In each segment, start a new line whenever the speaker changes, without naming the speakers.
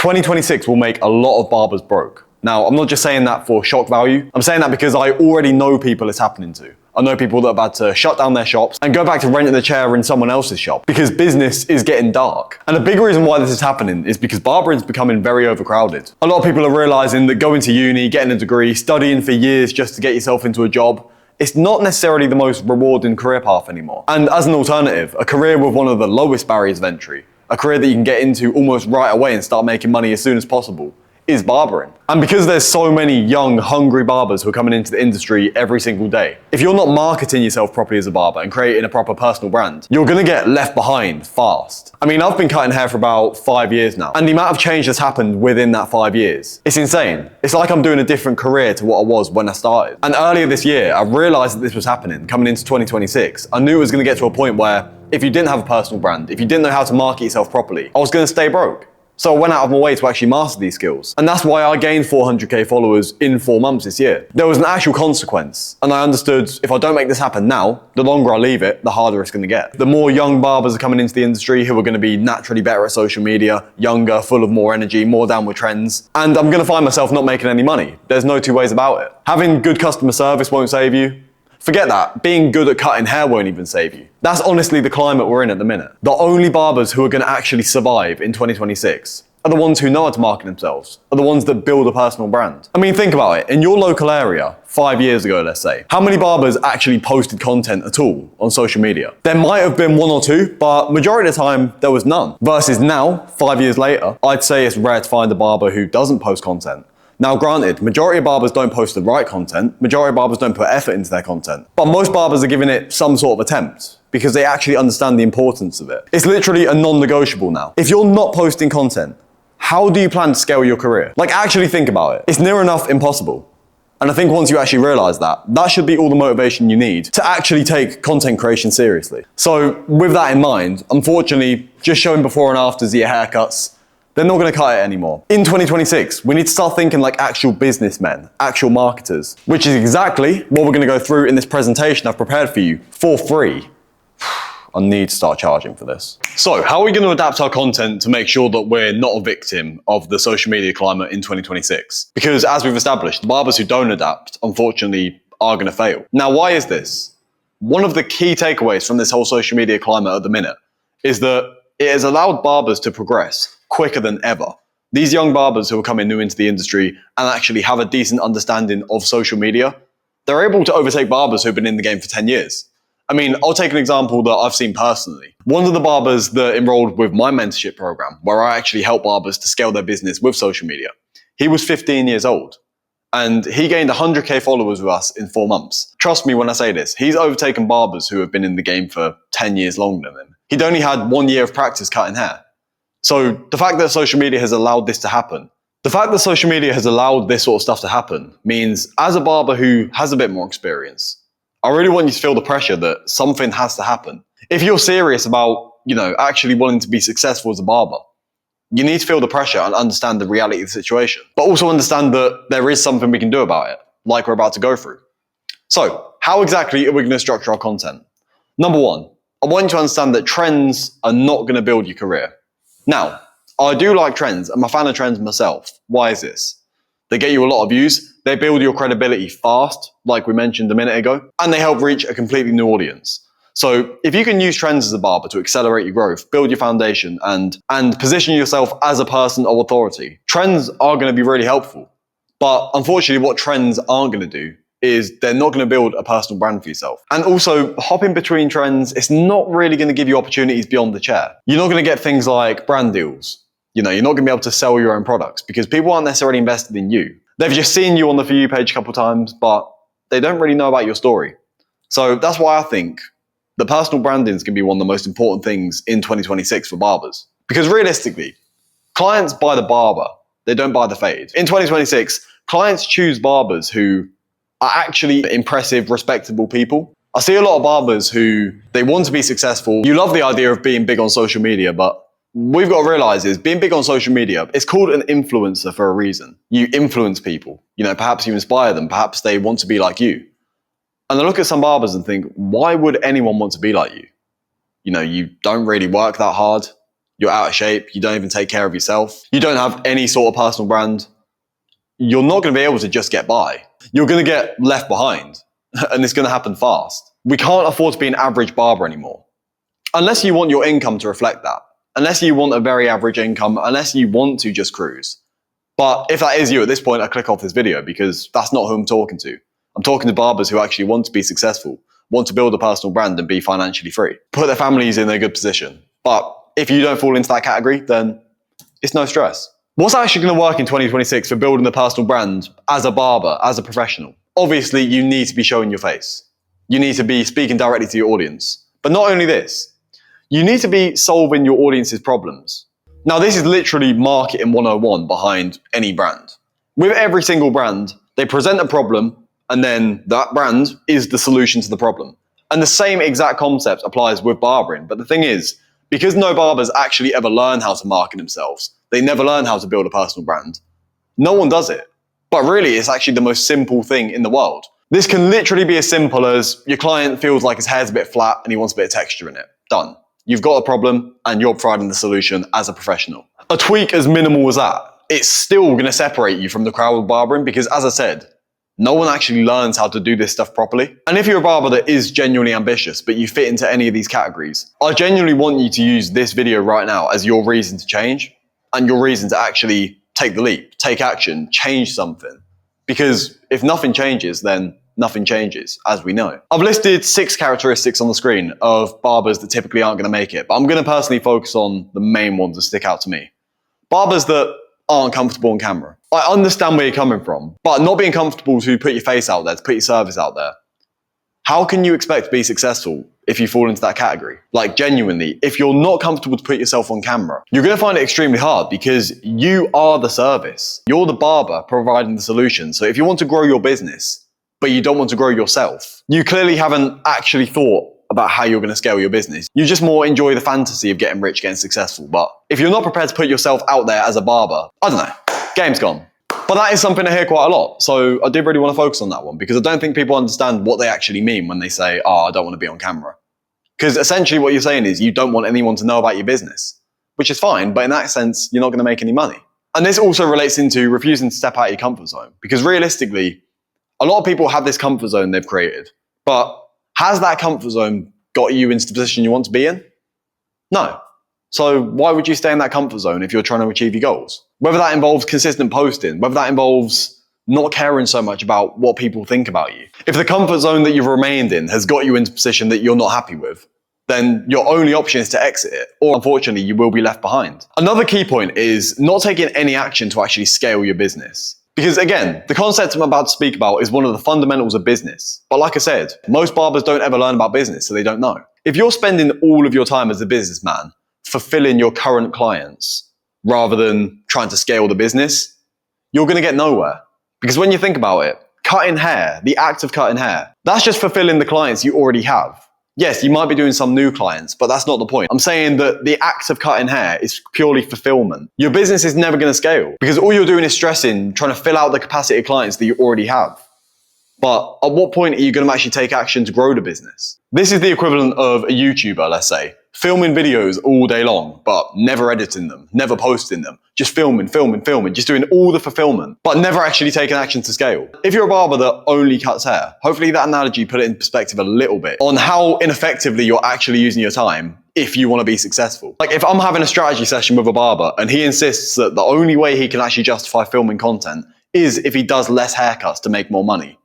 2026 will make a lot of barbers broke. Now, I'm not just saying that for shock value. I'm saying that because I already know people it's happening to. I know people that are about to shut down their shops and go back to renting the chair in someone else's shop because business is getting dark. And a big reason why this is happening is because barbering is becoming very overcrowded. A lot of people are realizing that going to uni, getting a degree, studying for years just to get yourself into a job, it's not necessarily the most rewarding career path anymore. And as an alternative, a career with one of the lowest barriers of entry, a career that you can get into almost right away and start making money as soon as possible, is barbering. And because there's so many young, hungry barbers who are coming into the industry every single day, if you're not marketing yourself properly as a barber and creating a proper personal brand, you're gonna get left behind fast. I mean, I've been cutting hair for about 5 years now, and the amount of change that's happened within that 5 years, it's insane. It's like I'm doing a different career to what I was when I started. And earlier this year, I realized that this was happening coming into 2026. I knew it was gonna get to a point where if you didn't have a personal brand, if you didn't know how to market yourself properly, I was gonna stay broke. So I went out of my way to actually master these skills. And that's why I gained 400k followers in 4 months this year. There was an actual consequence. And I understood if I don't make this happen now, the longer I leave it, the harder it's gonna get. The more young barbers are coming into the industry who are gonna be naturally better at social media, younger, full of more energy, more down with trends. And I'm gonna find myself not making any money. There's no two ways about it. Having good customer service won't save you. Forget that, being good at cutting hair won't even save you. That's honestly the climate we're in at the minute. The only barbers who are gonna actually survive in 2026 are the ones who know how to market themselves, are the ones that build a personal brand. I mean, think about it. In your local area, 5 years ago, let's say, how many barbers actually posted content at all on social media? There might have been 1 or 2, but majority of the time, there was none. Versus now, 5 years later, I'd say it's rare to find a barber who doesn't post content. Now granted, majority of barbers don't post the right content, majority of barbers don't put effort into their content, but most barbers are giving it some sort of attempt because they actually understand the importance of it. It's literally a non-negotiable now. If you're not posting content, how do you plan to scale your career? Like, actually think about it. It's near enough impossible. And I think once you actually realize that, that should be all the motivation you need to actually take content creation seriously. So with that in mind, unfortunately, just showing before and afters of your haircuts, they're not gonna cut it anymore. In 2026, we need to start thinking like actual businessmen, actual marketers, which is exactly what we're gonna go through in this presentation I've prepared for you for free. I need to start charging for this. So how are we gonna adapt our content to make sure that we're not a victim of the social media climate in 2026? Because as we've established, the barbers who don't adapt, unfortunately, are gonna fail. Now, why is this? One of the key takeaways from this whole social media climate at the minute is that it has allowed barbers to progress quicker than ever. These young barbers who are coming new into the industry and actually have a decent understanding of social media, they're able to overtake barbers who've been in the game for 10 years. I mean, I'll take an example that I've seen personally. One of the barbers that enrolled with my mentorship program, where I actually help barbers to scale their business with social media, he was 15 years old and he gained 100k followers with us in 4 months. Trust me when I say this, he's overtaken barbers who have been in the game for 10 years longer than him. He'd only had 1 year of practice cutting hair. So the fact that social media has allowed this to happen, the fact that social media has allowed this sort of stuff to happen means as a barber who has a bit more experience, I really want you to feel the pressure that something has to happen. If you're serious about, actually wanting to be successful as a barber, you need to feel the pressure and understand the reality of the situation, but also understand that there is something we can do about it, like we're about to go through. So how exactly are we going to structure our content? Number one, I want you to understand that trends are not going to build your career. Now, I do like trends. I'm a fan of trends myself. Why is this? They get you a lot of views. They build your credibility fast, like we mentioned a minute ago, and they help reach a completely new audience. So if you can use trends as a barber to accelerate your growth, build your foundation, and position yourself as a person of authority, trends are going to be really helpful. But unfortunately, what trends aren't going to do is they're not going to build a personal brand for yourself. And also, hopping between trends, it's not really going to give you opportunities beyond the chair. You're not going to get things like brand deals. You're not going to be able to sell your own products because people aren't necessarily invested in you. They've just seen you on the For You page a couple of times, but they don't really know about your story. So that's why I think the personal branding is going to be one of the most important things in 2026 for barbers. Because realistically, clients buy the barber, they don't buy the fade. In 2026, clients choose barbers who are actually impressive, respectable people. I see a lot of barbers who, they want to be successful. You love the idea of being big on social media, but what we've got to realize is being big on social media, it's called an influencer for a reason. You influence people. Perhaps you inspire them. Perhaps they want to be like you. And I look at some barbers and think, why would anyone want to be like you? You don't really work that hard. you're out of shape, you don't even take care of yourself, you don't have any sort of personal brand, you're not going to be able to just get by. You're going to get left behind, and it's going to happen fast. We can't afford to be an average barber anymore. Unless you want your income to reflect that. Unless you want a very average income, unless you want to just cruise. But if that is you at this point, I click off this video because that's not who I'm talking to. I'm talking to barbers who actually want to be successful, want to build a personal brand and be financially free. Put their families in a good position. But if you don't fall into that category, then it's no stress. What's actually going to work in 2026 for building a personal brand as a barber, as a professional? Obviously, you need to be showing your face. You need to be speaking directly to your audience. But not only this, you need to be solving your audience's problems. Now, this is literally marketing 101 behind any brand. With every single brand, they present a problem, and then that brand is the solution to the problem. And the same exact concept applies with barbering. But the thing is, because no barbers actually ever learn how to market themselves, they never learn how to build a personal brand, no one does it. But really, it's actually the most simple thing in the world. This can literally be as simple as your client feels like his hair's a bit flat and he wants a bit of texture in it. Done. You've got a problem and you're providing the solution as a professional. A tweak as minimal as that, it's still going to separate you from the crowd with barbering because, as I said, no one actually learns how to do this stuff properly. And if you're a barber that is genuinely ambitious, but you fit into any of these categories, I genuinely want you to use this video right now as your reason to change and your reason to actually take the leap, take action, change something. Because if nothing changes, then nothing changes, as we know. I've listed 6 characteristics on the screen of barbers that typically aren't going to make it, but I'm going to personally focus on the main ones that stick out to me. Barbers that aren't comfortable on camera. I understand where you're coming from, but not being comfortable to put your face out there, to put your service out there. How can you expect to be successful if you fall into that category? Like, genuinely, if you're not comfortable to put yourself on camera, you're going to find it extremely hard because you are the service. You're the barber providing the solution. So if you want to grow your business, but you don't want to grow yourself, you clearly haven't actually thought about how you're going to scale your business. You just more enjoy the fantasy of getting rich, getting successful. But if you're not prepared to put yourself out there as a barber, I don't know, game's gone. But that is something I hear quite a lot. So I did really want to focus on that one because I don't think people understand what they actually mean when they say, oh, I don't want to be on camera. Because essentially what you're saying is you don't want anyone to know about your business, which is fine. But in that sense, you're not going to make any money. And this also relates into refusing to step out of your comfort zone. Because realistically, a lot of people have this comfort zone they've created. But has that comfort zone got you into the position you want to be in? No. So why would you stay in that comfort zone if you're trying to achieve your goals? Whether that involves consistent posting, whether that involves not caring so much about what people think about you. If the comfort zone that you've remained in has got you into a position that you're not happy with, then your only option is to exit it, or unfortunately, you will be left behind. Another key point is not taking any action to actually scale your business. Because again, the concept I'm about to speak about is one of the fundamentals of business. But like I said, most barbers don't ever learn about business, so they don't know. If you're spending all of your time as a businessman fulfilling your current clients rather than trying to scale the business, you're going to get nowhere. Because when you think about it, cutting hair, the act of cutting hair, that's just fulfilling the clients you already have. Yes, you might be doing some new clients, but that's not the point. I'm saying that the act of cutting hair is purely fulfillment. Your business is never going to scale because all you're doing is stressing, trying to fill out the capacity of clients that you already have. But at what point are you going to actually take action to grow the business? This is the equivalent of a YouTuber, let's say, filming videos all day long, but never editing them, never posting them, just filming, just doing all the fulfillment, but never actually taking action to scale. If you're a barber that only cuts hair, hopefully that analogy put it in perspective a little bit on how ineffectively you're actually using your time if you want to be successful. Like if I'm having a strategy session with a barber and he insists that the only way he can actually justify filming content is if he does less haircuts to make more money,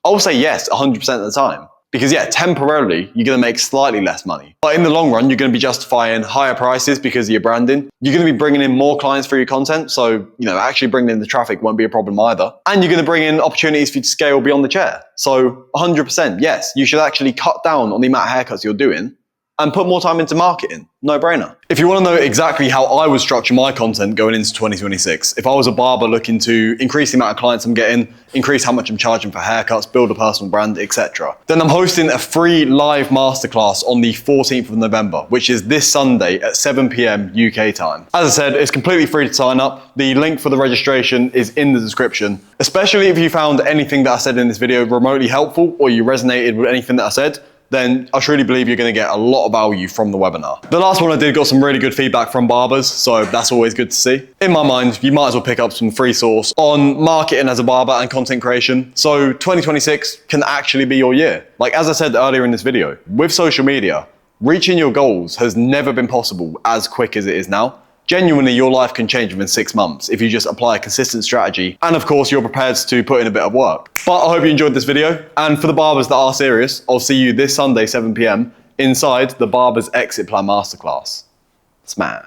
I'll say yes 100% of the time. Because yeah, temporarily, you're going to make slightly less money. But in the long run, you're going to be justifying higher prices because of your branding. You're going to be bringing in more clients for your content. So, actually bringing in the traffic won't be a problem either. And you're going to bring in opportunities for you to scale beyond the chair. So 100%, yes, you should actually cut down on the amount of haircuts you're doing and put more time into marketing. No brainer. If you want to know exactly how I would structure my content going into 2026, if I was a barber looking to increase the amount of clients I'm getting, increase how much I'm charging for haircuts, build a personal brand, etc., then I'm hosting a free live masterclass on the 14th of November, which is this Sunday at 7 p.m. UK time. As I said, it's completely free to sign up. The link for the registration is in the description. Especially if you found anything that I said in this video remotely helpful or you resonated with anything that I said, then I truly believe you're going to get a lot of value from the webinar. The last one I did got some really good feedback from barbers, so that's always good to see. In my mind, you might as well pick up some free sauce on marketing as a barber and content creation. So 2026 can actually be your year. Like as I said earlier in this video, with social media, reaching your goals has never been possible as quick as it is now. Genuinely, your life can change within 6 months if you just apply a consistent strategy and of course you're prepared to put in a bit of work. But I hope you enjoyed this video, and for the barbers that are serious, I'll see you this Sunday 7 PM inside the Barbers Exit Plan Masterclass. Smash.